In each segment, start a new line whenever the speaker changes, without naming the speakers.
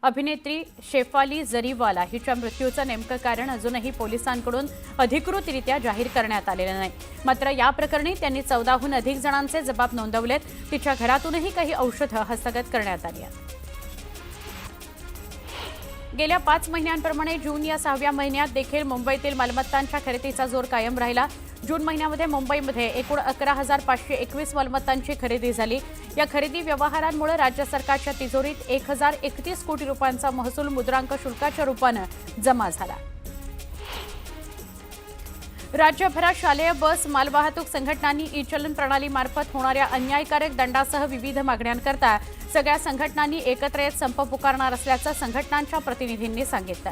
अभिनेत्री शेफाली जरीवाला हिच्या मृत्यूचं नेमकं कारण अजूनही पोलिसांकडून अधिकृतरित्या जाहीर करण्यात आलेलं नाही। मात्र या प्रकरणी त्यांनी 14हून अधिक जणांचे जबाब नोंदवलेत। तिच्या घरातूनही काही औषधं हस्तगत करण्यात आली आहेत। गेल्या 5 महिन्यांप्रमाणे जून या 6व्या महिन्यात देखील मुंबईतील मालमत्तांच्या खरेदीचा जोर कायम राहिला। जून महिन्यामध्ये मुंबईमध्ये एकूण 11,521 मालमत्तांची खरेदी झाली। या खरेदी व्यवहारांमुळे राज्य सरकारच्या तिजोरीत 1,031 कोटी रुपयांचा महसूल मुद्रांक शुल्काच्या रूपाने जमा झाला। राज्यभरात शालेय बस मालवाहतूक संघटनांनी ई-चलन प्रणालीमार्फत होणाऱ्या अन्यायकारक दंडासह विविध मागण्यांकरता सगळ्या संघटनांनी एकत्र येत संप पुकारणार असल्याचं संघटनांच्या प्रतिनिधींनी सांगितलं।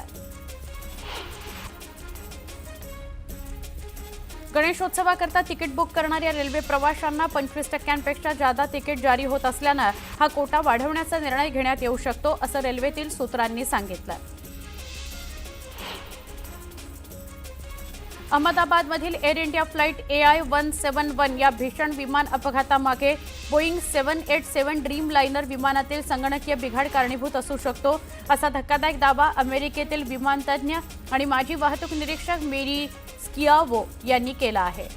गणेशोत्सवाकरता तिकीट बुक करणाऱ्या रेल्वे प्रवाशांना 25% जादा तिकीट जारी होत असल्यानं हा कोटा वाढवण्याचा निर्णय घेण्यात येऊ शकतो असं रेल्वेतील सूत्रांनी सांगितलं। अहमदाबादमधील एअर इंडिया फ्लाइट AI-171 या भीषण विमान अपघातामागे बोईंग 787 ड्रीम लाइनर विमानातील संगणकीय बिघाड कारणीभूत असू शकतो असा धक्कादायक दावा अमेरिकेतील विमानतज्ञ आणि माजी वाहतूक निरीक्षक मेरी स्कियावो यांनी केला आहे।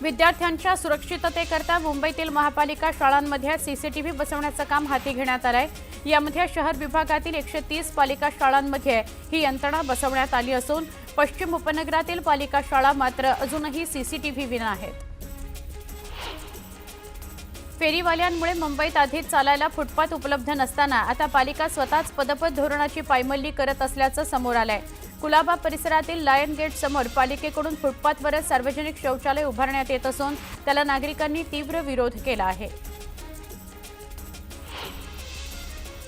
विद्यार्थ्यांच्या सुरक्षिततेकरता मुंबईतील महापालिका शाळांमध्ये सीसीटीव्ही बसवण्याचं काम हाती घेण्यात आलं आहे। यामध्ये शहर विभागातील 130 पालिका शाळांमध्ये ही यंत्रणा बसवण्यात आली असून पश्चिम उपनगरातील पालिका शाळा मात्र अजूनही सीसीटीव्ही विना आहेत। फेरीवाल्यांमुळे मुंबईत आधीच चालायला फुटपाथ उपलब्ध नसताना आता पालिका स्वतःच पदपथ धोरणाची पायमल्ली करत असल्याचं समोर आलंय। कुलाबा परिसरातील लायन गेट समोर पालिकेकडून फुटपाथवरच सार्वजनिक शौचालय उभारण्यात येत असून त्याला नागरिकांनी तीव्र विरोध केला आहे।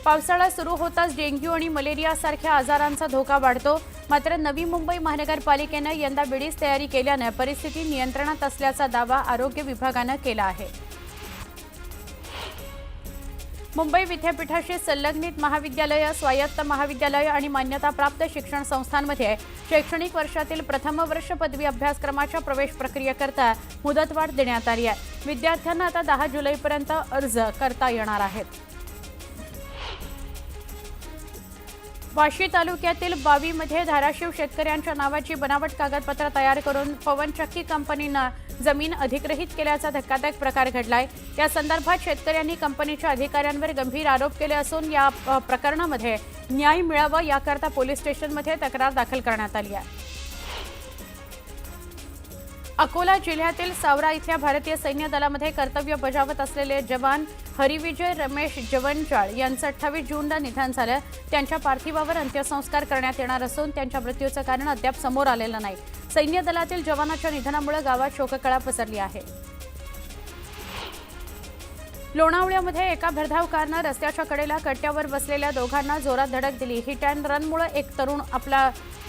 पावसाळा सुरू होताच डेंग्यू आणि मलेरियासारख्या आजारांचा धोका वाढतो। मात्र नवी मुंबई महानगरपालिकेने यंदा वेळीच तयारी केल्याने परिस्थिती नियंत्रणात असल्याचा दावा आरोग्य विभागाने केला आहे। मुंबई विद्यापीठाशी संलग्नित महाविद्यालय, स्वायत्त महाविद्यालय आणि मान्यताप्राप्त शिक्षण संस्थांमध्ये शैक्षणिक वर्षातील प्रथम वर्ष पदवी अभ्यासक्रमाच्या प्रवेश प्रक्रियेकरता मुदतवाढ देण्यात आली आहे। विद्यार्थ्यांना आता 10 जुलैपर्यंत अर्ज करता येणार आहेत। वाशी तालुक्यातील बावीमध्ये धाराशिव शेतकऱ्यांच्या नावाची बनावट कागदपत्र तयार करून पवनचक्की कंपनीनं जमीन अधिग्रहित केल्याचा धक्कादायक प्रकार घडलाय। या संदर्भात शेतकऱ्यांनी कंपनीच्या अधिकाऱ्यांवर गंभीर आरोप केले असून या प्रकरणामध्ये न्याय मिळावा याकरता पोलीस स्टेशनमध्ये तक्रार दाखल करण्यात आली आहे। अकोला जिल्ह्यातील सावरा इथल्या भारतीय सैन्य दलामध्ये कर्तव्य बजावत असलेले जवान हरिविजय रमेश जवनजाळ यांचं 28 जूनला निधन झालं। त्यांच्या पार्थिवावर अंत्यसंस्कार करण्यात येणार असून त्यांच्या मृत्यूचं कारण अद्याप समोर आलेलं नाही। सैन्य दलातील जवानाच्या निधनामुळे गावात शोककळा पसरली आहे। लोणावळ्यामध्ये एका भरधाव कारनं रस्त्याच्या कडेला कट्ट्यावर बसलेल्या दोघांना जोरात धडक दिली। हिट अँड रनमुळे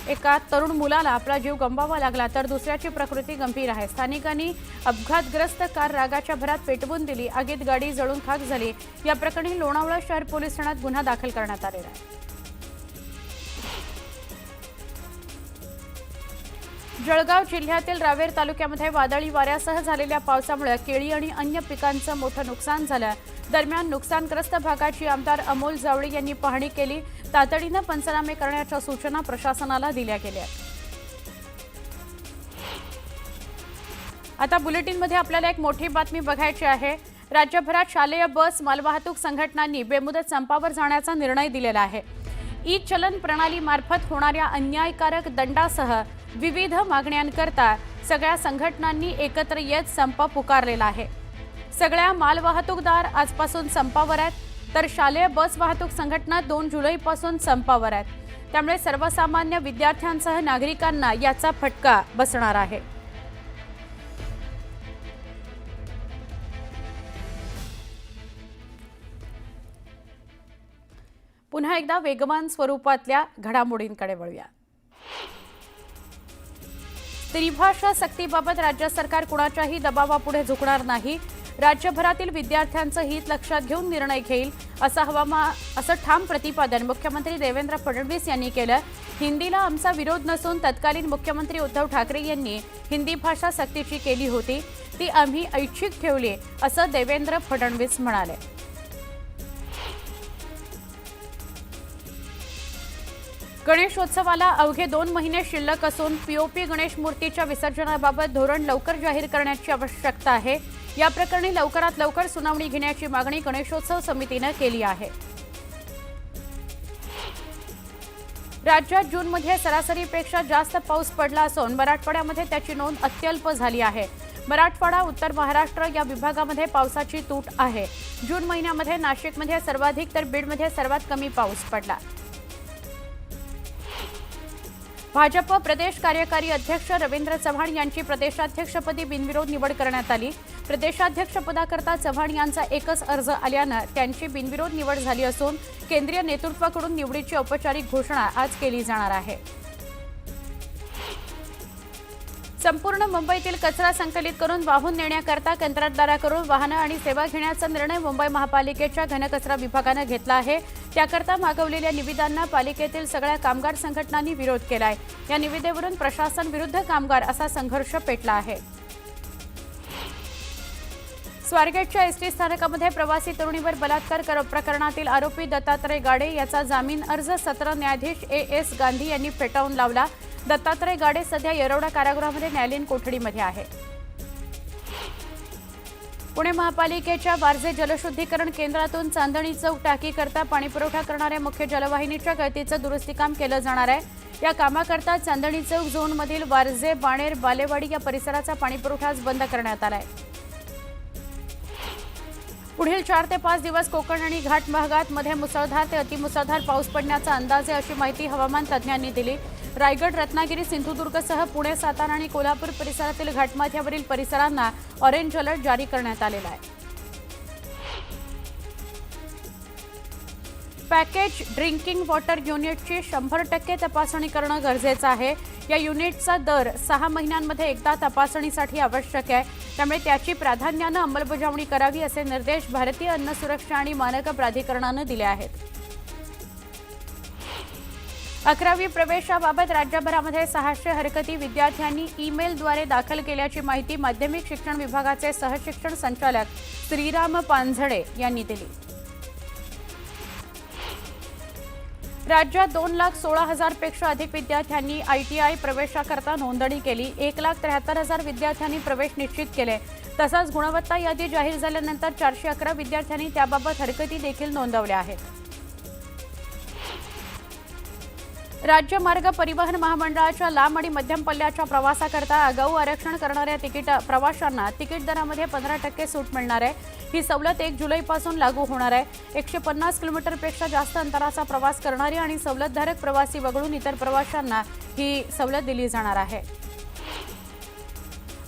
एका तरुण मुलाला आपला जीव गमवावा लागला तर दुसऱ्याची प्रकृती गंभीर आहे। स्थानिकांनी अपघातग्रस्त कार रागाच्या भरात पेटवून दिली। आगीत गाडी जळून खाक झाली। या प्रकरणी लोणावळा शहर पोलीस ठाण्यात गुन्हा दाखल करण्यात आलेला आहे। जळगाव जिल्ह्यातील रावेर तालुक्यामध्ये वादळी वाऱ्यासह झालेल्या पावसामुळे केळी आणि अन्य पिकांचं मोठं नुकसान झालं। दरम्यान नुकसानग्रस्त भागाची आमदार अमोल जावळे यांनी पाहणी केली। तातडीनं पंचनामे करण्याच्या सूचना प्रशासनाला दिल्या गेल्या। आता बुलेटिनमध्ये आपल्याला एक मोठी बातमी बघायची आहे। राज्यभरात शालेय बस मालवाहतूक संघटनांनी बेमुदत संपावर जाण्याचा निर्णय दिलेला आहे। ई-चलन प्रणालीमार्फत होणाऱ्या अन्यायकारक दंडासह विविध मागण्यांकरता सगळ्या संघटनांनी एकत्र येत संप पुकारलेला आहे। सगळ्या मालवाहतूकदार आजपासून संपावर आहेत तर शालेय बस वाहतूक संघटना 2 जुलैपासून संपावर आहेत। त्यामुळे सर्वसामान्य विद्यार्थ्यांसह नागरिकांना याचा फटका बसणार आहे। पुन्हा एकदा वेगवान स्वरूपातल्या घडामोडींकडे वळूया। त्रिभाषा सक्तीबाबत राज्य सरकार कुणाच्याही दबावापुढे झुकणार नाही। राज्यभरातील विद्यार्थ्यांचं हित लक्षात घेऊन निर्णय घेईल असं ठाम प्रतिपादन मुख्यमंत्री देवेंद्र फडणवीस यांनी केलं। हिंदीला आमचा विरोध नसून तत्कालीन मुख्यमंत्री उद्धव ठाकरे यांनी हिंदी भाषा सक्तीची केली होती, ती आम्ही ऐच्छिक ठेवली असं देवेंद्र फडणवीस म्हणाले। गणेशोत्सवाला अवघे 2 महिने शिल्लक असून पीओपी गणेश मूर्तीच्या विसर्जनाबाबत धोरण लवकर जाहीर करण्याची आवश्यकता आहे। या प्रकरणी लवकरात लवकर सुनावणी घेण्याची मागणी गणेशोत्सव समितीने केली आहे। राज्यात जूनमध्ये सरासरीपेक्षा जास्त पाऊस पडला असून मराठवाड्यामध्ये त्याची नोंद अत्यल्प झाली आहे। मराठवाडा, उत्तर महाराष्ट्र या विभागामध्ये पावसाची तूट आहे। जून महिन्यामध्ये नाशिकमध्ये सर्वाधिक तर बीडमध्ये सर्वात कमी पाऊस पडला। भाजप प्रदेश कार्यकारी अध्यक्ष रवींद्र चव्हाण यांची प्रदेशाध्यक्षपदी बिनविरोध निवड करण्यात आली। प्रदेशाध्यक्षपदाकरता चव्हाण यांचा एकच अर्ज आल्यानं त्यांची बिनविरोध निवड झाली असून केंद्रीय नेतृत्वाकडून निवडीची औपचारिक घोषणा आज केली जाणार आहे। संपूर्ण मुंबईतील कचरा संकलित करून वाहून नेण्याकरता कंत्राटदाराकडून वाहनं आणि सेवा घेण्याचा निर्णय मुंबई महापालिकेच्या घनकचरा विभागाने घेतला आहे। त्याकरता मागवलेल्या निविदांना पालिकेतील सगळ्या कामगार संघटनांनी विरोध केलाय। या निविदेवरून प्रशासन विरुद्ध कामगार असा संघर्ष पेटला आहे। स्वारगेटच्या एसटी स्थानकामध्ये प्रवासी तरुणीवर बलात्कार प्रकरणातील आरोपी दत्तात्रय गाडे याचा जामीन अर्ज सत्र न्यायाधीश एएस गांधी यांनी फेटाळून लावला। दत्तात्रय गाडे सध्या येरवडा कारागृहामध्ये न्यायालयीन कोठडीमध्ये आहे। पुणे महापालिकेच्या वारजे जलशुद्धीकरण केंद्रातून चांदणी चौक टाकीकरता पाणीपुरवठा करणाऱ्या मुख्य जलवाहिनीच्या गळतीचं दुरुस्ती काम केलं जाणार आहे। या कामाकरता चांदणी चौक झोनमधील वारजे, बाणेर, बालेवाडी या परिसराचा पाणीपुरवठा आज बंद करण्यात आलाय। पुढील 4 ते 5 दिवस कोकण आणि घाट भागात मध्ये मुसळधार ते अतिमुसळधार पाऊस पडण्याचा अंदाज आहे, अशी माहिती हवामान तज्ज्ञांनी दिली। रायगड, रत्नागिरी, सिंधुदुर्गसह पुणे, सातारा आणि कोल्हापूर परिसरातील घाटमाथ्यावरील परिसरांना ऑरेंज अलर्ट जारी करण्यात आलेला आहे। पॅकेज ड्रिंकिंग वॉटर युनिटची 100% तपासणी करणं गरजेचं आहे। या युनिटचा दर 6 महिन्यांमध्ये एकदा तपासणीसाठी आवश्यक आहे, त्यामुळे त्याची प्राधान्यानं अंमलबजावणी करावी असे निर्देश भारतीय अन्न सुरक्षा आणि मानक प्राधिकरणानं दिले आहेत। 11वी प्रवेशाबाबत राज्यभरामध्ये 600 हरकती विद्यार्थ्यांनी ईमेलद्वारे दाखल केल्याची माहिती माध्यमिक शिक्षण विभागाचे सहशिक्षण संचालक श्रीराम पानझडे यांनी दिली। राज्यात 2,16,000 पेक्षा अधिक विद्यार्थ्यांनी ITI प्रवेशाकरता नोंदणी केली। 1,73,000 विद्यार्थ्यांनी प्रवेश निश्चित केले। तसंच गुणवत्ता यादी जाहीर झाल्यानंतर 411 विद्यार्थ्यांनी त्याबाबत हरकती देखील नोंदवल्या आहेत। राज्य मार्ग परिवहन महामंडळाच्या लांब आणि मध्यम पल्ल्याच्या प्रवासाकरता आगाऊ आरक्षण करणाऱ्या प्रवाशांना तिकीट दरामध्ये 15% सूट मिळणार आहे। ही सवलत 1 जुलैपासून लागू होणार आहे। 150 किलोमीटरपेक्षा जास्त अंतराचा प्रवास करणारे आणि सवलतधारक प्रवासी वगळून इतर प्रवाशांना ही सवलत दिली जाणार आहे।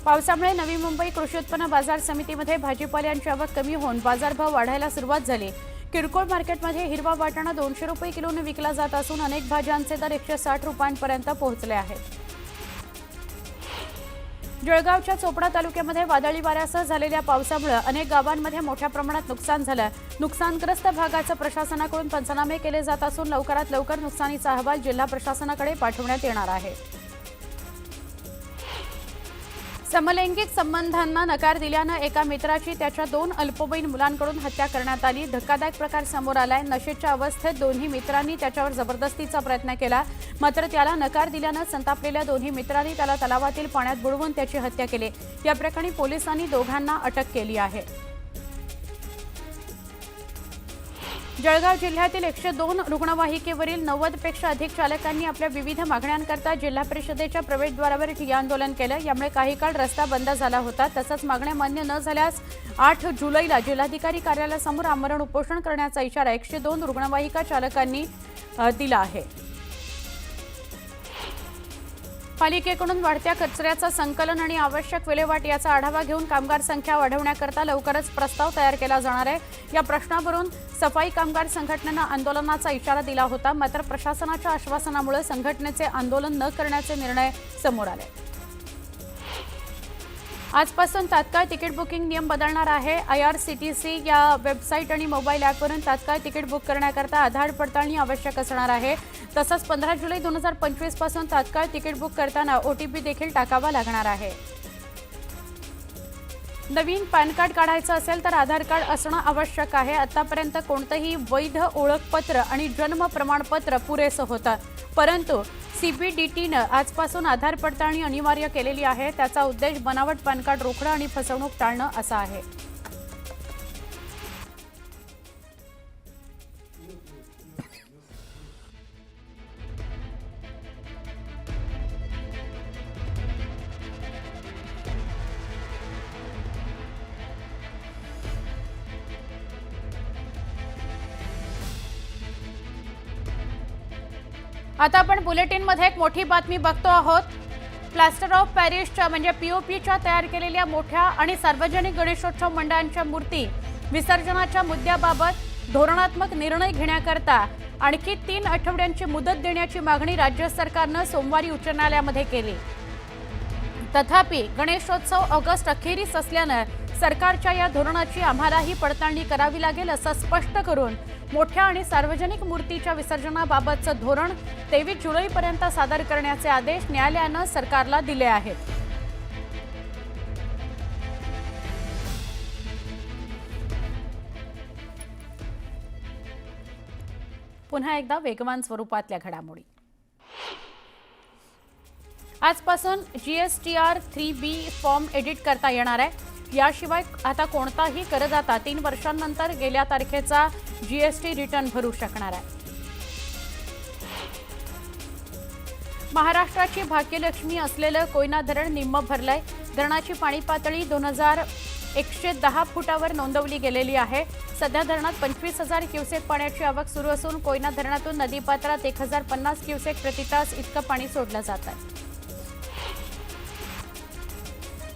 पावसामुळे नवी मुंबई कृषी उत्पन्न बाजार समितीमध्ये भाजीपाल्यांची आवक कमी होऊन बाजारभाव वाढायला सुरुवात झाली। किरकोळ मार्केटमध्ये हिरवा वाटाणा 200 रुपये किलोने विकला जात असून अनेक भाज्यांचे दर 160 रुपयांपर्यंत पोहोचले आहेत। जळगावच्या चोपडा तालुक्यामध्ये वादळी वाऱ्यासह झालेल्या पावसामुळे अनेक गावांमध्ये मोठ्या प्रमाणात नुकसान झालं। नुकसानग्रस्त भागाचे प्रशासनाकडून पंचनामे केले जात असून लवकरात लवकर नुकसानीचा अहवाल जिल्हा प्रशासनाकडे पाठवण्यात येणार आहे। समलैंगिक संबंधांना नकार दिल्यानं एका मित्राची त्याच्या 2 अल्पवयीन मुलांकडून हत्या करण्यात आली। धक्कादायक प्रकार समोर आलाय। नशेच्या अवस्थेत दोन्ही मित्रांनी त्याच्यावर जबरदस्तीचा प्रयत्न केला, मात्र त्याला नकार दिल्यानं संतापलेल्या दोन्ही मित्रांनी त्याला तलावातील पाण्यात बुडवून त्याची हत्या केली। या प्रकरणी पोलिसांनी दोघांना अटक केली आहे। जळगाव जिल्ह्यातील 102 रुग्णवाहिकेवरील 90 पेक्षा अधिक चालकांनी आपल्या विविध मागण्यांकरता जिल्हा परिषदेच्या प्रवेशद्वारावर ठिय्या आंदोलन केलं। यामुळे काही काळ रस्ता बंद झाला होता। तसंच मागण्या मान्य न झाल्यास 8 जुलैला जिल्हाधिकारी कार्यालयासमोर आमरण उपोषण करण्याचा इशारा 102 रुग्णवाहिका चालकांनी दिला आहे। पालिकेकडून वाढत्या कचऱ्याचं संकलन आणि आवश्यक विल्हेवाट याचा आढावा घेऊन कामगार संख्या वाढवण्याकरता लवकरच प्रस्ताव तयार केला जाणार आहे। या प्रश्नावरून सफाई कामगार संघटनेनं आंदोलनाचा इशारा दिला होता, मात्र प्रशासनाच्या आश्वासनामुळे संघटनेचे आंदोलन न करण्याचे निर्णय समोर आले। आजपासून तात्काळ तिकीट बुकिंग नियम बदलणार आहे। IRCTC या वेबसाईट आणि मोबाईल ॲपवरून तात्काळ तिकीट बुक करण्याकरता आधार पडताळणी आवश्यक असणार आहे। तसंच 15 जुलै 2025 पासून तात्काळ तिकीट बुक करताना OTP देखील टाकावा लागणार आहे। नवीन पॅन कार्ड काढायचं असेल तर आधार कार्ड असणं आवश्यक आहे. आतापर्यंत कोणतंही वैध ओळखपत्र आणि जन्म प्रमाणपत्र पुरेसं होतं, परंतु CBDTनं आजपासून आधार पडताळणी अनिवार्य केलेली आहे. त्याचा उद्देश बनावट पॅन कार्ड रोखणं आणि फसवणूक टाळणं असा आहे. आता आपण बुलेटिनमध्ये एक मोठी बातमी बघतो आहोत. प्लास्टर ऑफ पॅरिसच्या म्हणजे POPच्या तयार केलेल्या मोठ्या आणि सार्वजनिक गणेशोत्सव मंडळांच्या मूर्ती विसर्जनाच्या मुद्द्याबाबत धोरणात्मक निर्णय घेण्याकरता आणखी 3 आठवड्यांची मुदत देण्याची मागणी राज्य सरकारनं सोमवारी उच्च न्यायालयामध्ये केली. तथापि गणेशोत्सव ऑगस्ट अखेरीस असल्यानं सरकारच्या या धोरणाची आम्हालाही पडताळणी करावी लागेल असं स्पष्ट करून मोठ्या आणि सार्वजनिक मूर्तीच्या विसर्जनाबाबतचं धोरण 23 जुलैपर्यंत सादर करण्याचे आदेश न्यायालयानं सरकारला दिले आहेत. पुन्हा एकदा वेगवान स्वरूपातल्या घडामोडी. आजपासून GSTR 3B फॉर्म एडिट करता येणार आहे. याशिवाय आता कोणताही करदाता 3 वर्षांनंतर गेल्या तारखेचा GST रिटर्न भरू शकणार आहे. महाराष्ट्राची भाग्यलक्ष्मी असलेलं कोयना धरण निम्म भरलंय. धरणाची पाणी पातळी 2110 फुटावर नोंदवली गेलेली आहे. सध्या धरणात 25,000 क्युसेक पाण्याची आवक सुरू असून कोयना धरणातून नदीपात्रात 1050 क्युसेक प्रतितास इतकं पाणी सोडलं जात आहे.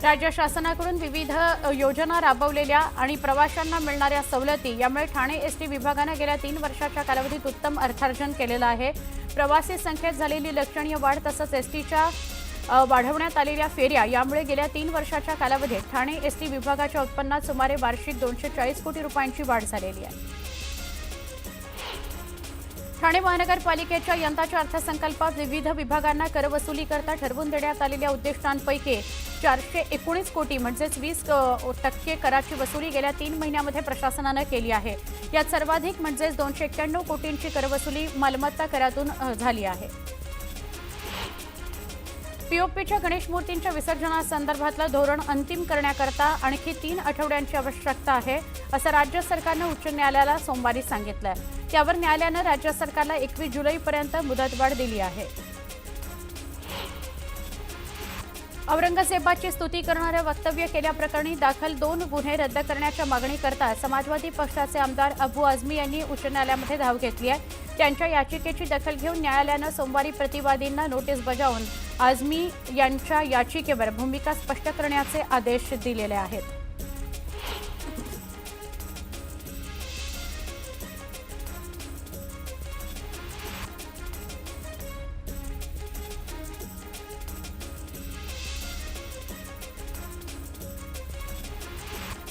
राज्य शासनाकडून विविध योजना राबवलेल्या आणि प्रवाशांना मिळणाऱ्या सवलती यामुळे ठाणे ST विभागाने गेल्या 3 वर्षाच्या कालावधीत उत्तम अर्थार्जन केलेलं आहे. प्रवासी संख्येत झालेली लक्षणीय वाढ तसंच STच्या वाढवण्यात आलेल्या फेऱ्या यामुळे गेल्या 3 वर्षाच्या कालावधीत ठाणे ST विभागाच्या उत्पन्नात सुमारे वार्षिक 240 कोटी रुपयांची वाढ झालेली आहे. ठाणे महानगरपालिकेच्या यंदाच्या अर्थसंकल्पात विविध विभागांना करवसुली करता ठरवून देण्यात आलेल्या उद्दिष्टांपैकी 419 कोटी म्हणजेच 20% कराची वसुली गेल्या 3 महिन्यामध्ये प्रशासनानं केली आहे. यात सर्वाधिक म्हणजेच 291 कोटींची करवसुली मालमत्ता करातून झाली आहे. POPच्या गणेश मूर्तींच्या विसर्जनासंदर्भातलं धोरण अंतिम करण्याकरता आणखी 3 आठवड्यांची आवश्यकता आहे असं राज्य सरकारनं उच्च न्यायालयाला सोमवारी सांगितलं. त्यावर न्यायालयानं राज्य सरकारला 21 जुलैपर्यंत मुदतवाढ दिली आहे. औरंगजेबाची स्तुती करणारं वक्तव्य केल्याप्रकरणी दाखल 2 गुन्हे रद्द करण्याच्या मागणीकरता समाजवादी पक्षाचे आमदार अबू आझमी यांनी उच्च न्यायालयामध्ये धाव घेतली आहे. त्यांच्या याचिकेची दखल घेऊन न्यायालयानं सोमवारी प्रतिवादींना नोटीस बजावून आझमी यांच्या याचिकेवर भूमिका स्पष्ट करण्याचे आदेश दिलेले आहेत.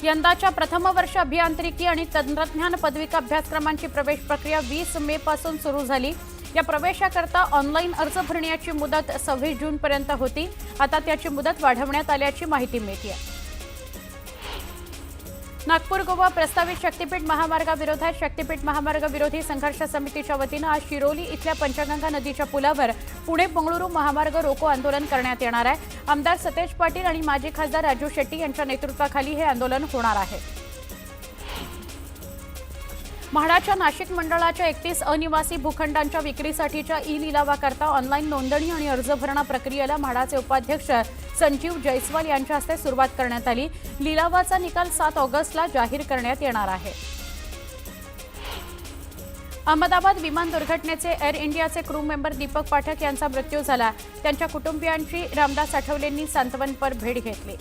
यंदाच्या प्रथम वर्ष अभियांत्रिकी आणि तंत्रज्ञान पदविका अभ्यासक्रमांची प्रवेश प्रक्रिया 20 मे पासून सुरू झाली. या प्रवेशाकरता ऑनलाईन अर्ज भरण्याची मुदत 26 जूनपर्यंत होती. आता त्याची मुदत वाढवण्यात आल्याची माहिती मिळते. नागपूर गोवा प्रस्तावित शक्तीपीठ महामार्गाविरोधात शक्तीपीठ महामार्ग विरोधी संघर्ष समितीच्या वतीनं आज शिरोली इथल्या पंचगंगा नदीच्या पुलावर पुणे बंगळुरू महामार्ग रोको आंदोलन करण्यात येणार आहे. आमदार सतेज पाटील आणि माजी खासदार राजू शेट्टी यांच्या नेतृत्वाखाली हे आंदोलन होणार आहे. म्हाडाच्या नाशिक मंडळाच्या 31 अनिवासी भूखंडांच्या विक्रीसाठीच्या ई-लिलावाकरता ऑनलाईन नोंदणी आणि अर्ज भरणा प्रक्रियेला म्हाडाचे उपाध्यक्ष संजीव जयस्वाल यांच्या हस्ते सुरुवात करण्यात आली. लिलावाचा निकाल 7 ऑगस्टला जाहीर करण्यात येणार आहे. अहमदाबाद विमान दुर्घटनेचे एअर इंडियाचे क्रू मेंबर दीपक पाठक यांचा मृत्यू झाला. त्यांच्या कुटुंबियांची रामदास आठवलेंनी सांत्वनपर भेट घेतली.